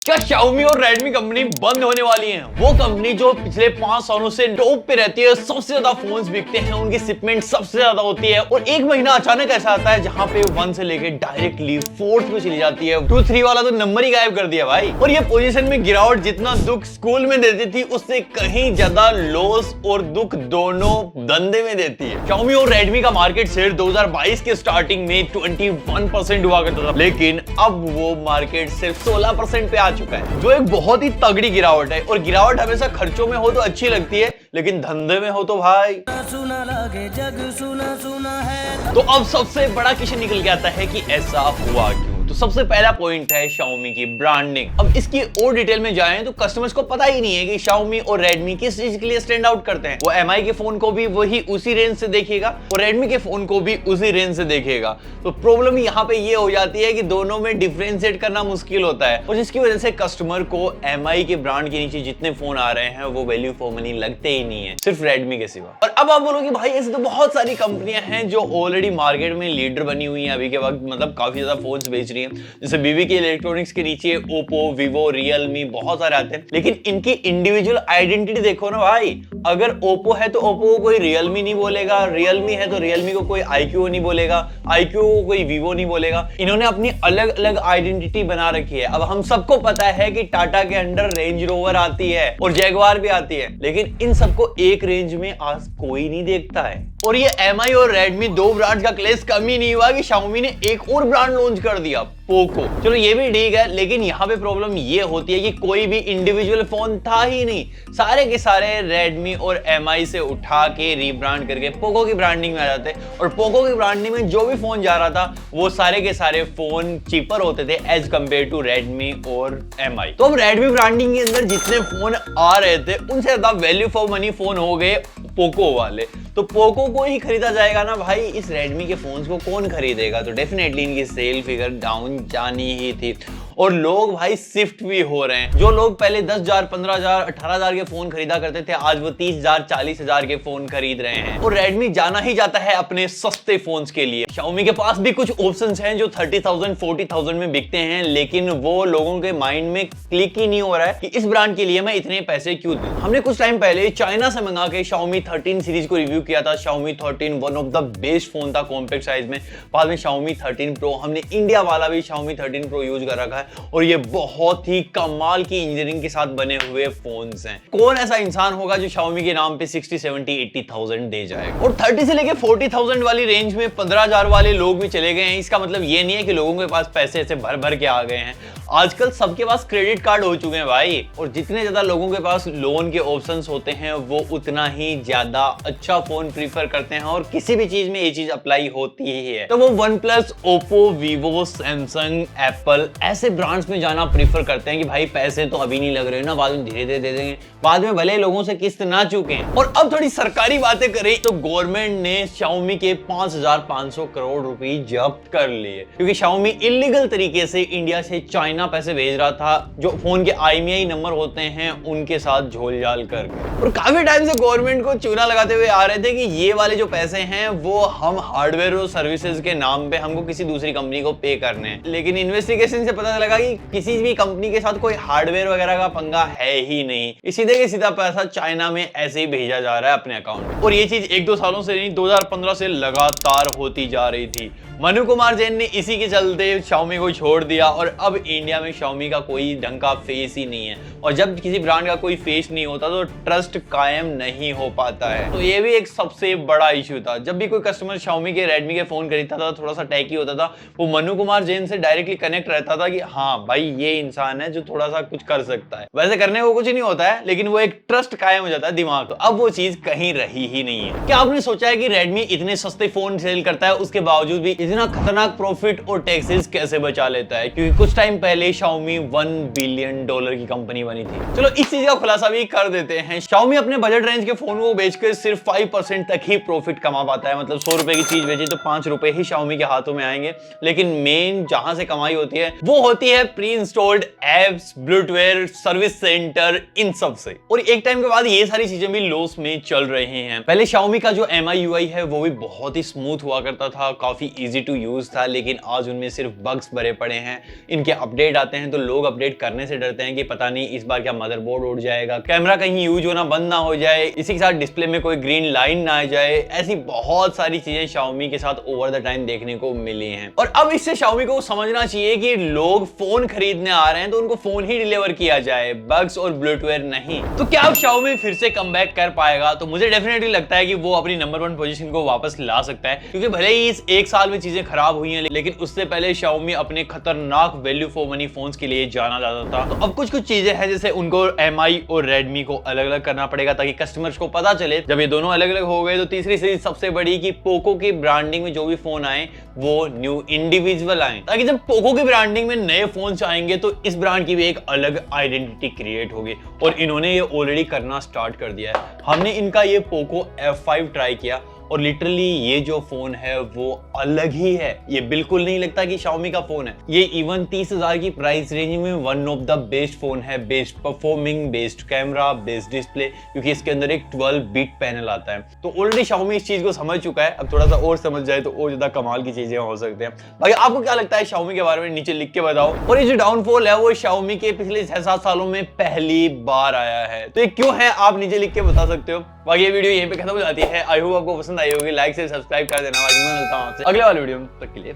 क्या Xiaomi और Redmi company बंद होने वाली है? वो कंपनी जो पिछले 5 सालों से टॉप पे रहती है, सबसे ज्यादा फोन्स बिकते हैं, उनकी शिपमेंट सबसे ज्यादा होती है और एक महीना अचानक ऐसा आता है जहां पे 1 से लेके डायरेक्टली 4th पे चली जाती है। 2, 3 वाला तो नंबर ही गायब कर दिया भाई। और ये पोजीशन में गिरावट जितना दुख स्कूल में देती थी, उससे कहीं ज्यादा लॉस और दुख दोनों धंधे में देती है। Xiaomi और Redmi का मार्केट शेयर 2022 के स्टार्टिंग में 21% हुआ करता था, लेकिन अब वो मार्केट सिर्फ 16% पे आ चुका है, जो एक बहुत ही तगड़ी गिरावट है। और गिरावट हमेशा खर्चों में हो तो अच्छी लगती है, लेकिन धंधे में हो तो भाई सुना लगे जग सुना सुना है। तो अब सबसे बड़ा क्वेश्चन निकल के आता है कि ऐसा हुआ क्यों। तो सबसे पहला पॉइंट है Xiaomi की ब्रांडिंग। अब इसकी और डिटेल में जाएं तो कस्टमर्स को पता ही नहीं है कि Xiaomi और Redmi किस चीज के लिए स्टैंड आउट करते हैं। वो MI के फोन को भी वही उसी रेंज से देखेगा और Redmi के फोन को भी उसी रेंज से देखेगा। तो प्रॉब्लम यहाँ पे ये हो जाती है कि दोनों में डिफरेंशिएट करना मुश्किल होता है और जिसकी वजह से कस्टमर को MI के ब्रांड के नीचे जितने फोन आ रहे हैं वो वैल्यू फॉर मनी लगते ही नहीं है, सिर्फ Redmi के सिवा। और अब आप बोलोगे भाई ऐसे तो बहुत सारी कंपनियां हैं जो ऑलरेडी मार्केट में लीडर बनी हुई हैं अभी के वक्त, मतलब काफी ज्यादा फोन्स बेच रही हैं। जैसे BBK इलेक्ट्रॉनिक्स के नीचे Oppo, Vivo, Realme बहुत सारे आते हैं, लेकिन इनकी इंडिविजुअल आइडेंटिटी देखो ना भाई। अगर Oppo है तो Oppo को कोई Realme नहीं बोलेगा, Realme है तो Realme को कोई iQOO नहीं बोलेगा, iQOO को कोई Vivo नहीं बोलेगा। इन्होंने अपनी अलग अलग आइडेंटिटी बना रखी है। अब हम सबको पता है कि टाटा के अंडर रेंज रोवर आती है और जैगवार भी आती है, लेकिन इन सबको एक रेंज में आज कोई नहीं देखता है। और ये MI और Redmi दो ब्रांड का क्लेश कम ही नहीं हुआ कि Xiaomi ने एक और ब्रांड लॉन्च कर दिया, पोको। चलो ये भी ठीक है, लेकिन यहाँ पे प्रॉब्लम ये होती है कि कोई भी इंडिविजुअल फोन था ही नहीं, सारे के सारे Redmi और MI से उठा के रीब्रांड करके पोको की ब्रांडिंग में आ जाते। और पोको की ब्रांडिंग में जो भी फोन जा रहा था वो सारे के सारे फोन चीपर होते थे एज कम्पेयर टू Redmi और MI। तो अब Redmi ब्रांडिंग के अंदर जितने फोन आ रहे थे उनसे ज्यादा वैल्यू फॉर मनी फोन हो गए पोको वाले। तो पोको को ही खरीदा जाएगा ना भाई, इस Redmi के फोन्स को कौन खरीदेगा? तो डेफिनेटली इनकी सेल फिगर डाउन जानी ही थी और लोग भाई शिफ्ट भी हो रहे हैं। जो लोग पहले 10,000, 15,000, 18,000 के फोन खरीदा करते थे, आज वो 30,000, 40,000 के फोन खरीद रहे हैं। और Redmi जाना ही जाता है अपने सस्ते फोन्स के लिए। Xiaomi के पास भी कुछ ऑप्शंस हैं जो 30,000, 40,000 में बिकते हैं, लेकिन वो लोगों के माइंड में क्लिक ही नहीं हो रहा है कि इस ब्रांड के लिए मैं इतने पैसे क्यों दूं। हमने कुछ टाइम पहले चाइना से मंगा के Xiaomi 13 सीरीज को रिव्यू किया था। Xiaomi 13 one of the best phone था कॉम्पैक्ट साइज में। बाद में Xiaomi 13 Pro, हमने इंडिया वाला भी Xiaomi 13 Pro यूज कर रखा है और ये बहुत ही कमाल की इंजीनियरिंग के साथ बने हुए फोन्स हैं। कौन ऐसा इंसान होगा जो Xiaomi के नाम पे 60, 70, 80,000 दे जाएगा? और 30 से लेके 40,000 वाली रेंज में 15,000 वाले लोग भी चले गए हैं। इसका मतलब ये नहीं है कि लोगों के पास पैसे ऐसे भर भर के आ गए हैं। आजकल सबके पास क्रेडिट कार्ड हो चुके हैं भाई, और जितने ज्यादा लोगों के पास लोन के ऑप्शंस होते हैं वो उतना ही ज्यादा अच्छा फोन प्रीफर करते हैं। और किसी भी चीज में ये चीज अप्लाई होती ही है। तो वो OnePlus, Oppo, Vivo, Samsung, Apple ऐसे ब्रांड्स में जाना प्रीफर करते हैं कि भाई पैसे तो अभी नहीं लग रहे ना, बाद में धीरे धीरे दे देंगे, बाद में भले लोगों से किस्त ना चुके। और अब थोड़ी सरकारी बातें करें तो गवर्नमेंट ने Xiaomi के 5,500 करोड़ रुपए जब्त कर लिए, क्योंकि Xiaomi इलीगल तरीके से इंडिया से चाइना पैसे भेज रहा था, जो फोन के IMEI नंबर होते हैं उनके साथ झोल-झाल करके। और काफी टाइम से गवर्नमेंट को चूना लगाते हुए आ रहे थे कि ये वाले जो पैसे हैं वो हम हार्डवेयर और सर्विसेज के नाम पे हमको किसी दूसरी कंपनी को पे करने हैं। लेकिन इन्वेस्टिगेशन से पता लगा कि किसी भी कंपनी के साथ कोई हार्डवेयर वगैरह का पंगा है ही नहीं। सीधे के सीधा पैसा चाइना में ऐसे ही भेजा जा रहा है अपने अकाउंट। और ये चीज 1-2 सालों से नहीं, 2015 से लगातार होती जा रही थी। मनु कुमार जैन ने इसी के चलते Xiaomi को छोड़ दिया और अब इंडिया में Xiaomi का कोई ढंग का फेस ही नहीं है। और जब किसी ब्रांड का कोई फेस नहीं होता तो ट्रस्ट कायम नहीं हो पाता है। तो ये भी एक सबसे बड़ा इश्यू था। जब भी कोई कस्टमर Xiaomi के, Redmi के फोन खरीदता था, थोड़ा सा टैकी होता था, वो मनु कुमार जैन से डायरेक्टली कनेक्ट रहता था कि हाँ भाई ये इंसान है जो थोड़ा सा कुछ कर सकता है। वैसे करने को कुछ नहीं होता है, लेकिन वो एक ट्रस्ट कायम हो जाता है दिमाग। तो अब वो चीज कहीं रही ही नहीं है। क्या आपने सोचा है कि Redmi इतने सस्ते फोन सेल करता है, उसके बावजूद भी इतना खतरनाक प्रॉफिट और टैक्सेस कैसे बचा लेता है? क्योंकि कुछ टाइम पहले Xiaomi $1 बिलियन की कंपनी बनी थी। चलो इस चीज का खुलासा भी कर देते हैं। Xiaomi अपने बजट रेंज के फोन को बेचकर सिर्फ 5% तक ही प्रॉफिट कमा पाता है। मतलब 100 रुपए की चीज बेची तो 5 रुपए ही Xiaomi के हाथों में आएंगे। लेकिन मेन जहां से कमाई होती है वो होती होती है pre installed apps, Bluetooth, service centre, इन सब से। और एक टाइम के बाद ये सारी चीजें भी लॉस में चल रहे हैं। पहले Xiaomi का जो MI UI है वो भी बहुत ही स्मूथ हुआ करता था, काफी इजी टू यूज था, लेकिन आज उनमें सिर्फ बग्स भरे पड़े हैं। इनके अपडेट आते हैं तो लोग अपडेट करने से डरते हैं कि पता नहीं इस बार क्या मदरबोर्ड उड़ जाएगा, कैमरा कहीं यूज होना बंद ना हो जाए, इसी के साथ डिस्प्ले में कोई ग्रीन लाइन ना आ जाए। ऐसी बहुत सारी चीजें Xiaomi के साथ ओवर द टाइम देखने को मिली हैं। और अब इससे Xiaomi को समझना चाहिए कि लोग फोन खरीदने आ रहे हैं तो उनको फोन ही डिलीवर किया जाए, बग्स और ब्लूटूथ नहीं। तो क्या अब Xiaomi फिर से कमबैक कर पाएगा? तो मुझे डेफिनेटली लगता है कि वो अपनी नंबर 1 पोजीशन को वापस ला सकता है, क्योंकि भले ही इस एक साल में चीजें खराब हुई हैं, लेकिन उससे पहले Xiaomi अपने खतरनाक वैल्यू फॉर मनी फोन्स के लिए जाना जाता था। तो अब कुछ चीजें हैं जैसे उनको MI और Redmi को अलग अलग करना पड़ेगा ताकि कस्टमर्स को पता चले। जब ये दोनों अलग अलग हो गए तो तीसरी चीज सबसे बड़ी कि पोको की ब्रांडिंग में जो भी फोन आए वो न्यू इंडिविजुअल आए, ताकि जब पोको की ब्रांडिंग में नए फोन आएंगे तो इस ब्रांड की भी एक अलग आइडेंटिटी क्रिएट होगी। और इन्होंने ये ऑलरेडी करना स्टार्ट कर दिया है। हमने इनका ये पोको F5 ट्राई किया और लिटरली ये जो फोन है वो अलग ही है। ये बिल्कुल नहीं लगता कि Xiaomi का फोन है। ये इवन 30,000 की प्राइस रेंज में one of the best phone है, best performing, best camera, best display, क्योंकि इसके अंदर एक 12 बिट पैनल आता है। तो ऑलरेडी Xiaomi इस चीज को समझ चुका है। अब थोड़ा सा और समझ जाए तो और ज्यादा कमाल की चीजें हो सकते हैं। बाकी आपको क्या लगता है Xiaomi के बारे में नीचे लिख के बताओ। और ये जो डाउनफॉल है वो Xiaomi के पिछले 6-7 सालों में पहली बार आया है। तो ये क्यों है आप नीचे लिख के बता सकते हो। बाकी ये वीडियो यहीं पे खत्म हो जाती है। आई होप आपको पसंद आई होगी। लाइक से सब्सक्राइब कर देना। मैं मिलता हूं आपसे अगले वाले वीडियो में, तब तक के लिए।